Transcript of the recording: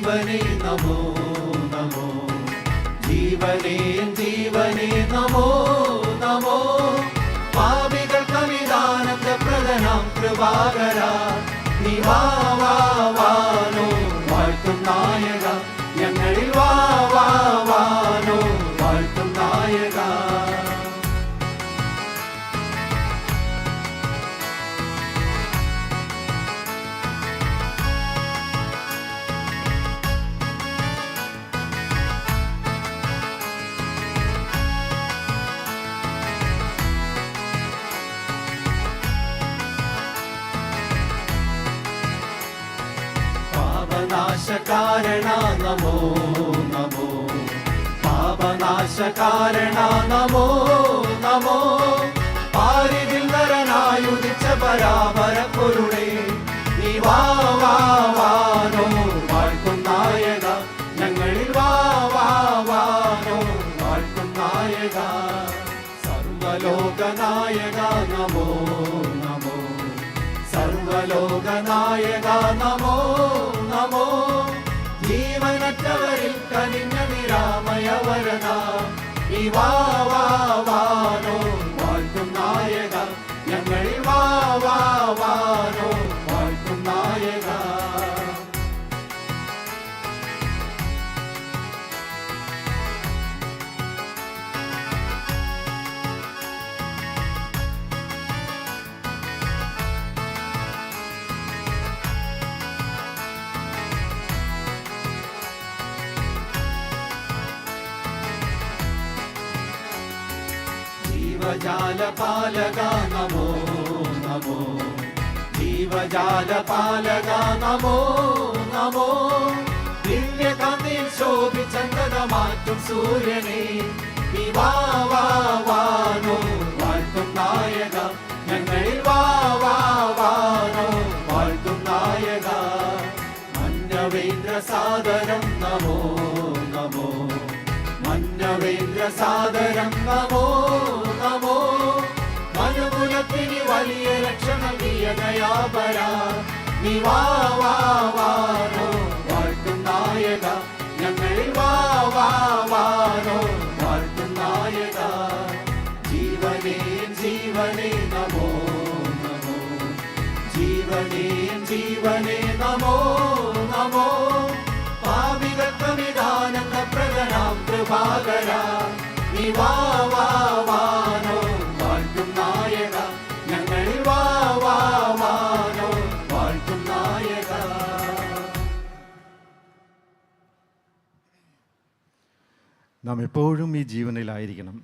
ജീവനേ നമോ നമോ, ജീവനേ ജീവനേ നമോ നമോ, പാപികൾക്കമിതാനന്ദ പ്രദനാം കൃപാകര, നീ വാവാനോ വാഴ്ത്തും നായക, ഞങ്ങളിൽ വാവാനോ വാഴ്ത്തും നായക. പാപനാശകാരണ നമോ നമോ, പാപനാശകാരണ നമോ നമോ, പാരിതിൽ നരനായുദിച്ച പരാപര പൊരുളേ, നീ വാവാനോ വാഴ്ത്തും നായക, ഞങ്ങളിൽ വാവാനോ വാഴ്ത്തും നായക. സർവലോകനായക നമോ നമോ, സർവലോകനായക നമോ നമോ, ജീവനറ്റവരിൽ കനിഞ്ഞ നിരാമയവരന, നീ വാവാനോ വാഴ്ത്തും നായക, ഞങ്ങളിൽ വാവാനോ വാഴ്ത്തും നായക. ജീവജാലപാലക നമോ നമോ, ജീവജാലപാലക നമോ നമോ, ദിവ്യകാന്തിയിൽ ശോഭിച്ചന്തത മാറ്റും സൂര്യനെ, നീ വാവാനോ വാഴ്ത്തും നായക, ഞങ്ങളിൽ വാവാനോ വാഴ്ത്തും നായക. മന്നവേന്ദ്ര സാദരം നമോ നമോ, മന്നവേന്ദ്ര സാദരം നമോ നമോ, മനുകുലത്തിന് വലിയ രക്ഷണ ദയാപര, നീ വാവാനോ വാഴ്ത്തും നായക, ഞങ്ങളിൽ വാവാനോ വാഴ്ത്തും നായക. ജീവനേ ജീവനേ നമോ നമോ, ജീവനേ ജീവനേ നമോ നമോ, പാപികൾക്കമിതാനന്ദ പ്രദനാം കൃപാകര, നീ വാവാനോ വാഴ്ത്തും നായക, ഞങ്ങളിൽ വാവാനോ വാഴ്ത്തും നായക. നാം എപ്പോഴും ഈ ജീവനിലായിരിക്കണം.